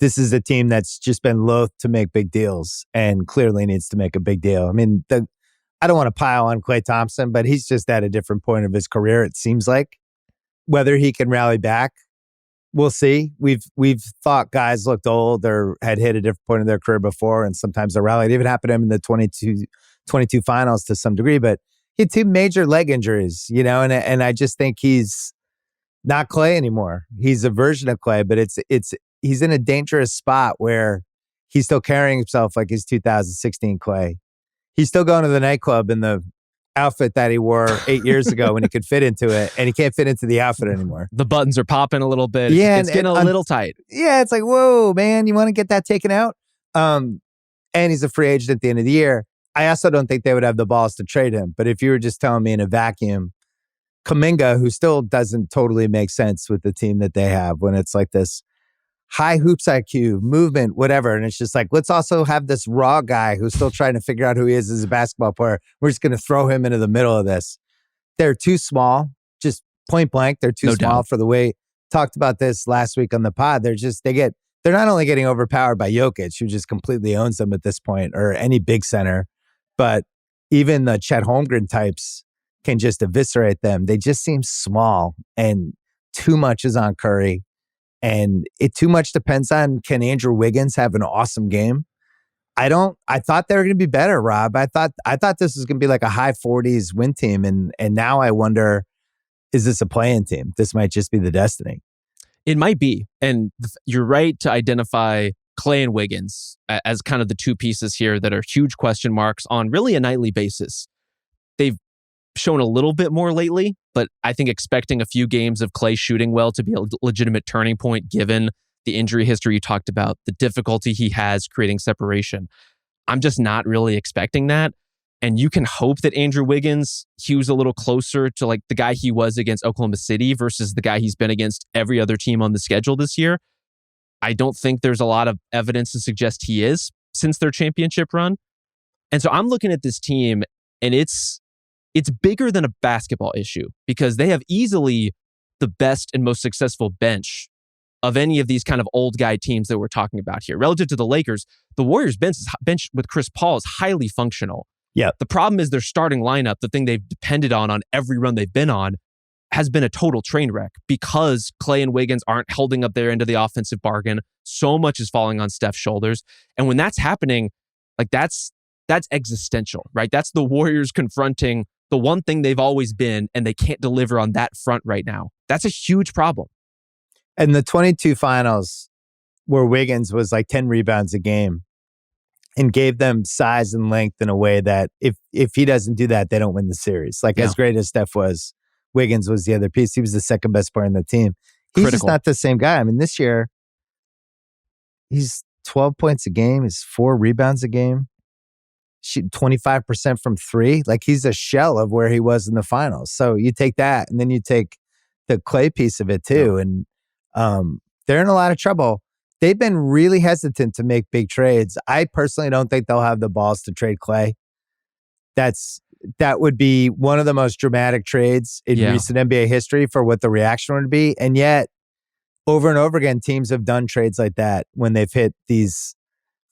this is a team that's just been loath to make big deals and clearly needs to make a big deal. I mean, I don't want to pile on Klay Thompson, but he's just at a different point of his career, it seems like. Whether he can rally back, we'll see. We've thought guys looked old or had hit a different point of their career before, and sometimes they rallied. It even happened to him in the 22 finals to some degree, but he had 2 major leg injuries, and I just think he's not Klay anymore. He's a version of Klay, but he's in a dangerous spot where he's still carrying himself like his 2016 Klay. He's still going to the nightclub in the outfit that he wore 8 years ago when he could fit into it, and he can't fit into the outfit anymore. The buttons are popping a little bit. Yeah, it's getting a little tight. Yeah, it's like, whoa, man, you want to get that taken out? And he's a free agent at the end of the year. I also don't think they would have the balls to trade him. But if you were just telling me in a vacuum, Kuminga, who still doesn't totally make sense with the team that they have when it's like this high hoops IQ, movement, whatever. And it's just like, let's also have this raw guy who's still trying to figure out who he is as a basketball player. We're just going to throw him into the middle of this. They're too small, just point blank. They're too small for the way. Talked about this last week on the pod. They're not only getting overpowered by Jokic, who just completely owns them at this point, or any big center, but even the Chet Holmgren types can just eviscerate them. They just seem small, and too much is on Curry. And it too much depends on, can Andrew Wiggins have an awesome game? I thought they were going to be better, Rob. I thought this was going to be like a high 40s win team. And now I wonder, is this a play-in team? This might just be the destiny. It might be. And you're right to identify Klay and Wiggins as kind of the 2 pieces here that are huge question marks on really a nightly basis. They've shown a little bit more lately, but I think expecting a few games of Klay shooting well to be a legitimate turning point, given the injury history you talked about, the difficulty he has creating separation. I'm just not really expecting that. And you can hope that Andrew Wiggins hews a little closer to like the guy he was against Oklahoma City versus the guy he's been against every other team on the schedule this year. I don't think there's a lot of evidence to suggest he is since their championship run. And so I'm looking at this team, and it's bigger than a basketball issue because they have easily the best and most successful bench of any of these kind of old guy teams that we're talking about here. Relative to the Lakers, the Warriors bench with Chris Paul is highly functional. Yeah. The problem is their starting lineup, the thing they've depended on every run they've been on, has been a total train wreck because Klay and Wiggins aren't holding up their end of the offensive bargain. So much is falling on Steph's shoulders. And when that's happening, like that's existential, right? That's the Warriors confronting the one thing they've always been, and they can't deliver on that front right now. That's a huge problem. And the 22 finals, where Wiggins was like 10 rebounds a game and gave them size and length in a way that if he doesn't do that, they don't win the series. Like as great as Steph was, Wiggins was the other piece. He was the second best player in the team. He's just not the same guy. I mean, this year, he's 12 points a game. He's 4 rebounds a game. Shoot 25% from 3. Like he's a shell of where he was in the finals. So you take that, and then you take the Klay piece of it too. And they're in a lot of trouble. They've been really hesitant to make big trades. I personally don't think they'll have the balls to trade Klay. That would be one of the most dramatic trades in recent NBA history for what the reaction would be. And yet, over and over again, teams have done trades like that when they've hit these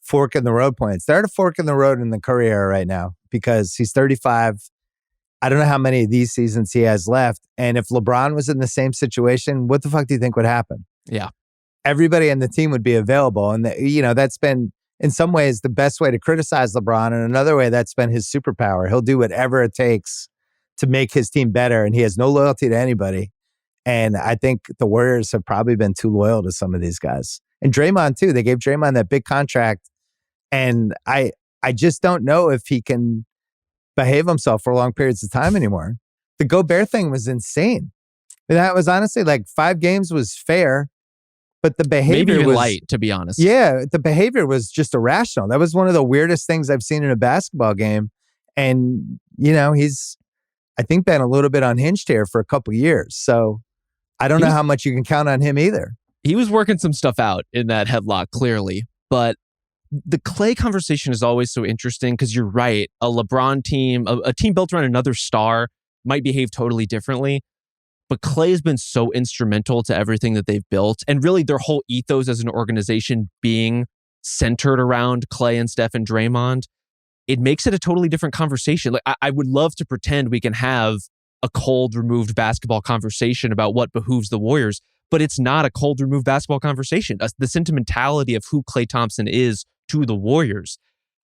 fork in the road points. They're at a fork in the road in the Curry era right now because he's 35. I don't know how many of these seasons he has left. And if LeBron was in the same situation, what the fuck do you think would happen? Yeah. Everybody on the team would be available. And, that's been, in some ways, the best way to criticize LeBron. And another way, that's been his superpower. He'll do whatever it takes to make his team better. And he has no loyalty to anybody. And I think the Warriors have probably been too loyal to some of these guys. And Draymond, too. They gave Draymond that big contract. And I just don't know if he can behave himself for long periods of time anymore. The Gobert thing was insane. That was honestly like 5 games was fair, but the behavior maybe even was light, to be honest. Yeah, the behavior was just irrational. That was one of the weirdest things I've seen in a basketball game. And, he's, I think, been a little bit unhinged here for a couple of years. So I don't know how much you can count on him either. He was working some stuff out in that headlock, clearly. But the Klay conversation is always so interesting because you're right. A LeBron team, a team built around another star might behave totally differently. But Clay has been so instrumental to everything that they've built, and really their whole ethos as an organization being centered around Clay and Steph and Draymond. It makes it a totally different conversation. Like I would love to pretend we can have a cold, removed basketball conversation about what behooves the Warriors, but it's not a cold, removed basketball conversation. The sentimentality of who Klay Thompson is to the Warriors,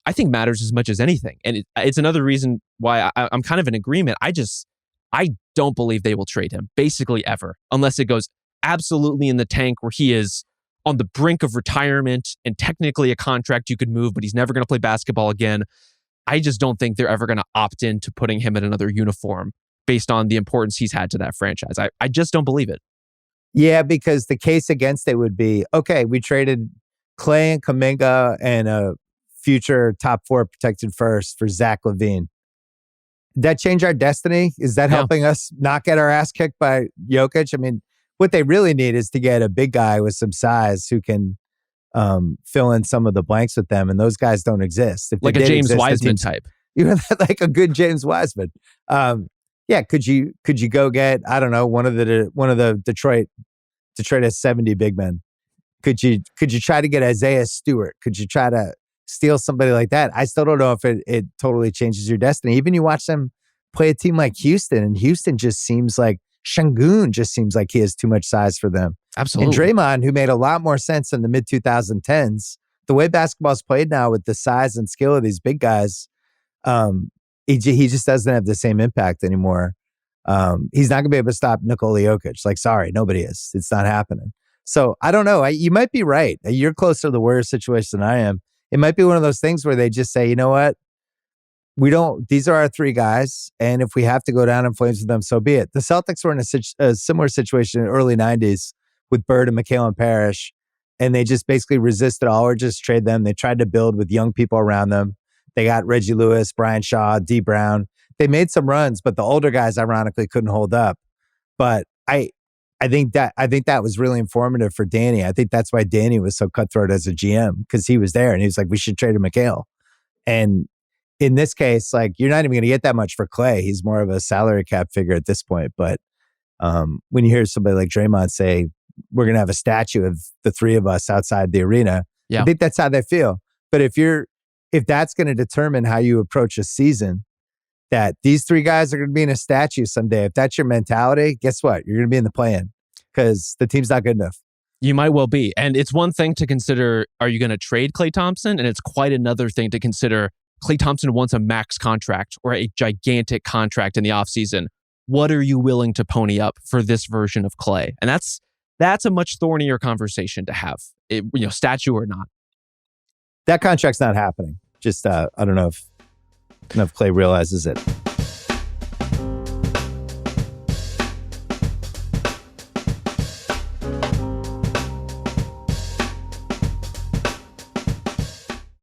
I think matters as much as anything. And it's another reason why I'm kind of in agreement. I don't believe they will trade him, basically ever, unless it goes absolutely in the tank where he is on the brink of retirement and technically a contract you could move, but he's never going to play basketball again. I just don't think they're ever going to opt into putting him in another uniform based on the importance he's had to that franchise. I just don't believe it. Yeah, because the case against it would be, okay, we traded Clay and Kuminga and a future top 4 protected first for Zach LaVine. Did that change our destiny? Is that helping us not get our ass kicked by Jokic? I mean, what they really need is to get a big guy with some size who can fill in some of the blanks with them, and those guys don't exist. If like a James Wiseman type. You like a good James Wiseman. Yeah, could you go get, I don't know, one of the Detroit has 70 big men. Could you try to get Isaiah Stewart? Could you try to steal somebody like that? I still don't know if it totally changes your destiny. Even you watch them play a team like Houston, and Houston just seems like Şengün just seems like he has too much size for them. Absolutely. And Draymond, who made a lot more sense in the mid 2010s, the way basketball's played now with the size and skill of these big guys, he just doesn't have the same impact anymore. He's not going to be able to stop Nikola Jokic. Like, sorry, nobody is. It's not happening. So I don't know. You might be right. You're closer to the Warriors situation than I am. It might be one of those things where they just say, you know what? These are our 3 guys. And if we have to go down in flames with them, so be it. The Celtics were in a similar situation in the early 90s with Bird and McHale and Parrish. And they just basically resisted all or just trade them. They tried to build with young people around them. They got Reggie Lewis, Brian Shaw, D Brown. They made some runs, but the older guys ironically couldn't hold up. But I think that was really informative for Danny. I think that's why Danny was so cutthroat as a GM, because he was there and he was like, we should trade McHale. And in this case, like, you're not even going to get that much for Clay. He's more of a salary cap figure at this point. But when you hear somebody like Draymond say, we're going to have a statue of the 3 of us outside the arena, I think that's how they feel. But if that's going to determine how you approach a season, that these 3 guys are going to be in a statue someday, if that's your mentality, guess what? You're going to be in the play-in because the team's not good enough. You might well be. And it's one thing to consider, are you going to trade Klay Thompson? And it's quite another thing to consider, Klay Thompson wants a max contract or a gigantic contract in the offseason. What are you willing to pony up for this version of Klay? And that's a much thornier conversation to have, statue or not. That contract's not happening. Just, I don't know if Klay realizes it.